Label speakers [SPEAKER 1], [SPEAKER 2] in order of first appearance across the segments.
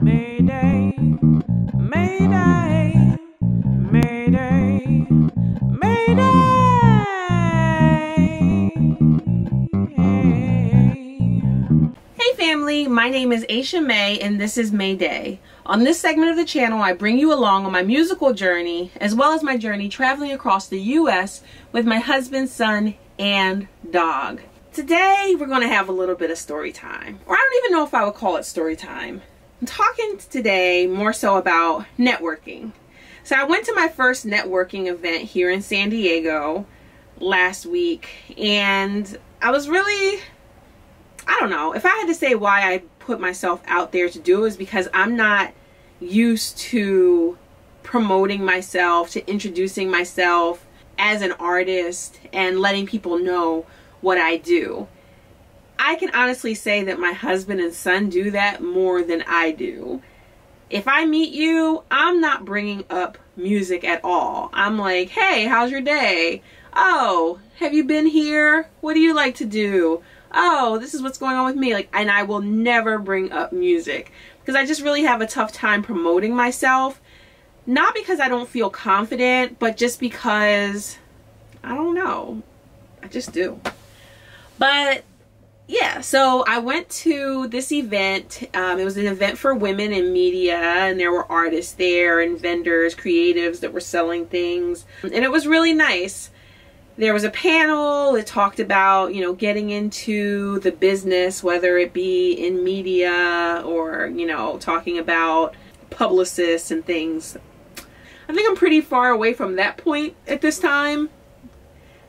[SPEAKER 1] Mayday, Mayday, Mayday, Mayday. Hey family, my name is Aisha May and this is Mayday. On this segment of the channel, I bring you along on my musical journey, as well as my journey traveling across the U.S. with my husband, son, and dog. Today, we're going to have a little bit of story time. Or I don't even know if I would call it story time. I'm talking today more so about networking. So I went to my first networking event here in San Diego last week, and I was really, I don't know, if I had to say why I put myself out there to do it, is because I'm not used to promoting myself, to introducing myself as an artist and letting people know what I do. I can honestly say that my husband and son do that more than I do. If I meet you, I'm not bringing up music at all. I'm like, hey, how's your day? Oh, have you been here? What do you like to do? Oh, this is what's going on with me. And I will never bring up music because I just really have a tough time promoting myself. Not because I don't feel confident, but just because, I don't know, I just do. But yeah, so I went to this event. It was an event for women in media, and there were artists there and vendors, creatives that were selling things, and it was really nice. There was a panel that talked about, you know, getting into the business, whether it be in media or, you know, talking about publicists and things. I think I'm pretty far away from that point at this time.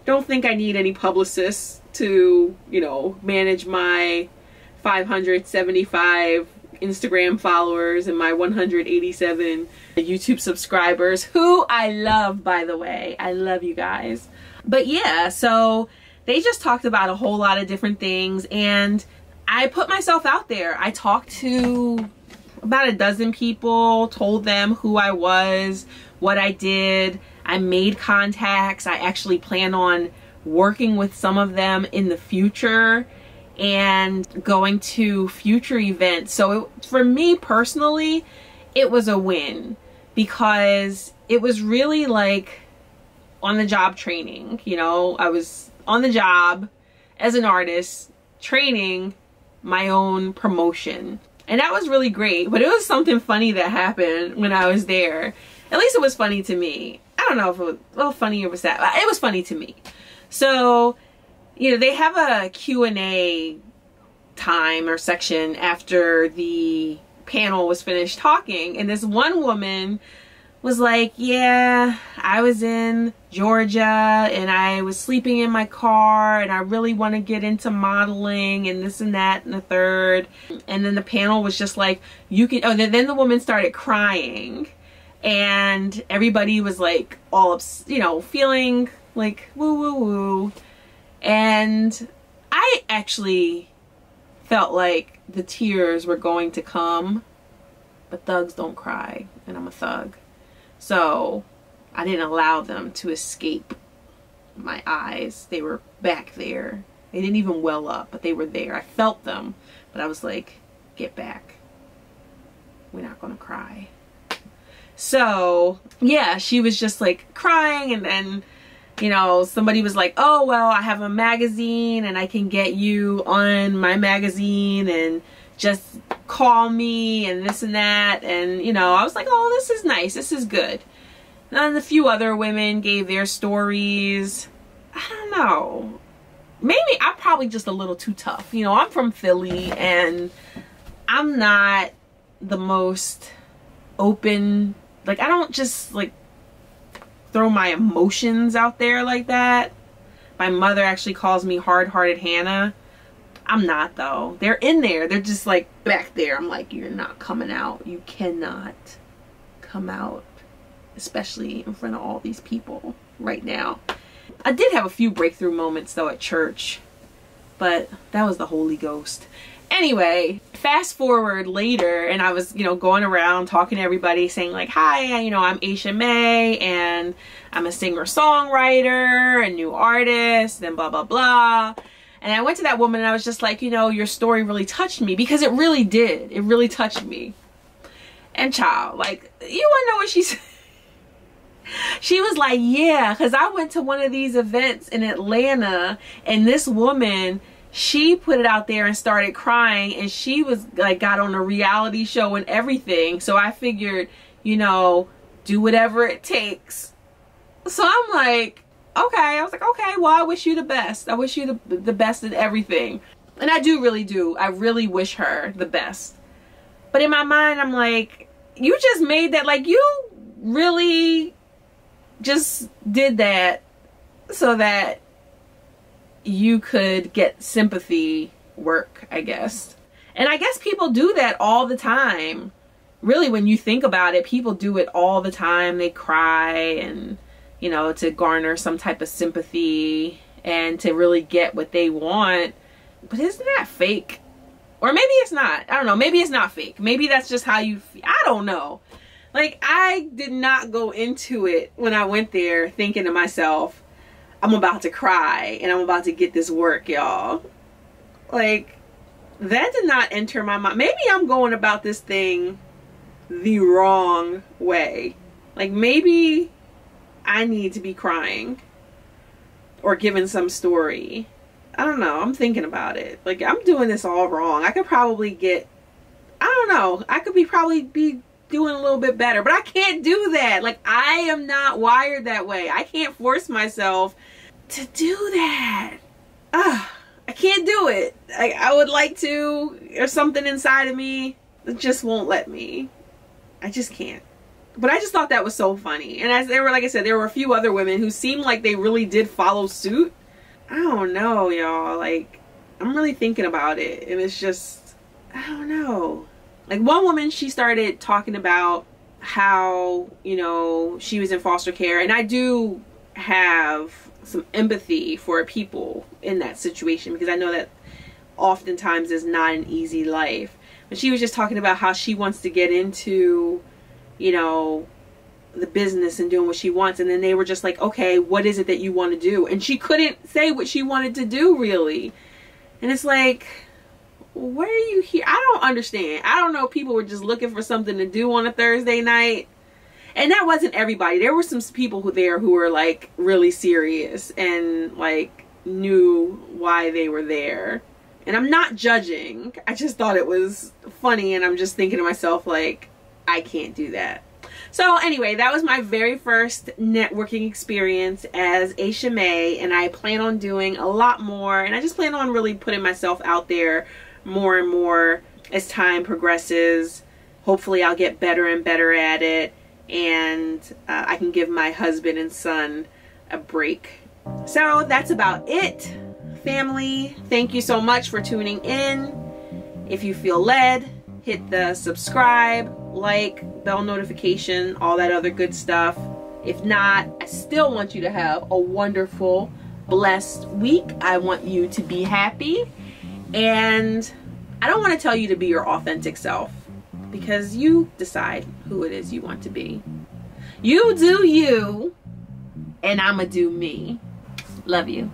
[SPEAKER 1] Don't think I need any publicists to, you know, manage my 575 Instagram followers and my 187 YouTube subscribers, who I love, by the way. I love you guys. But yeah, so they just talked about a whole lot of different things, and I put myself out there. I talked to about a dozen people, told them who I was, what I did. I made contacts. I actually plan on working with some of them in the future and going to future events. So for me personally, it was a win because it was really like on the job training. You know, I was on the job as an artist training my own promotion. And that was really great, but it was something funny that happened when I was there. At least it was funny to me. I don't know if it was, well, funny or was that. It was funny to me. So, you know, they have a Q&A time or section after the panel was finished talking. And this one woman was like, yeah, I was in Georgia and I was sleeping in my car and I really want to get into modeling and this and that and the third. And then the panel was just like, you can, oh, then the woman started crying. And everybody was like all, you know, feeling like woo woo woo. And I actually felt like the tears were going to come, but thugs don't cry, and I'm a thug. So I didn't allow them to escape my eyes. They were back there. They didn't even well up, but they were there. I felt them, but I was like, get back. We're not gonna cry. So yeah, she was just like crying, and then, you know, somebody was like, oh, well, I have a magazine and I can get you on my magazine and just call me and this and that. And, you know, I was like, oh, this is nice. This is good. And then a few other women gave their stories. I don't know. Maybe I'm probably just a little too tough. You know, I'm from Philly and I'm not the most open. Like, I don't just like throw my emotions out there like that. My mother actually calls me hard-hearted Hannah. I'm not, though. They're in there. They're just like back there. I'm like, you're not coming out. You cannot come out, especially in front of all these people right now. I did have a few breakthrough moments though at church, but that was the Holy Ghost. Anyway, fast forward later, and I was, you know, going around talking to everybody saying like, hi, you know, I'm Aisha May and I'm a singer-songwriter, a new artist, and blah, blah, blah. And I went to that woman and I was just like, you know, your story really touched me, because it really did. It really touched me. And child, like, you wanna know what she said? She was like, yeah, because I went to one of these events in Atlanta, and this woman, she put it out there and started crying, and she was like, got on a reality show and everything. So I figured, you know, do whatever it takes. So I'm like, okay. I was like, okay, well, I wish you the best. I wish you the best in everything. And I really do. I really wish her the best. But in my mind, I'm like, you just made that, like, you really just did that so that you could get sympathy work, I guess. And I guess people do that all the time. Really, when you think about it, people do it all the time. They cry and, you know, to garner some type of sympathy and to really get what they want. But isn't that fake? Or maybe it's not. I don't know. Maybe it's not fake. Maybe that's just how you feel. I don't know. Like, I did not go into it when I went there thinking to myself, I'm about to cry and I'm about to get this work, y'all. Like, that did not enter my mind. Maybe I'm going about this thing the wrong way. Like, maybe I need to be crying or giving some story. I don't know. I'm thinking about it. Like, I'm doing this all wrong. I could probably get, I don't know. I could probably be doing a little bit better, but I can't do that. Like, I am not wired that way. I can't force myself to do that. I can't do it. I would like to, or something inside of me that just won't let me. I just can't. But I just thought that was so funny. And as there were, like I said, there were a few other women who seemed like they really did follow suit. I don't know, y'all. Like, I'm really thinking about it, and it's just, I don't know. Like, one woman, she started talking about how, you know, she was in foster care, and I do have some empathy for people in that situation, because I know that oftentimes is not an easy life. But she was just talking about how she wants to get into, you know, the business and doing what she wants, and then they were just like, okay, what is it that you want to do? And she couldn't say what she wanted to do, really. And it's like, why are you here? I don't understand. I don't know, people were just looking for something to do on a Thursday night. And that wasn't everybody. There were some people who were like really serious and like knew why they were there. And I'm not judging. I just thought it was funny, and I'm just thinking to myself, like, I can't do that. So anyway, that was my very first networking experience as Aisha Mae, and I plan on doing a lot more, and I just plan on really putting myself out there more and more as time progresses. Hopefully I'll get better and better at it, and I can give my husband and son a break. So that's about it, family. Thank you so much for tuning in. If you feel led, hit the subscribe, like, bell notification, all that other good stuff. If not, I still want you to have a wonderful, blessed week. I want you to be happy. And I don't want to tell you to be your authentic self, because you decide who it is you want to be. You do you, and I'ma do me. Love you.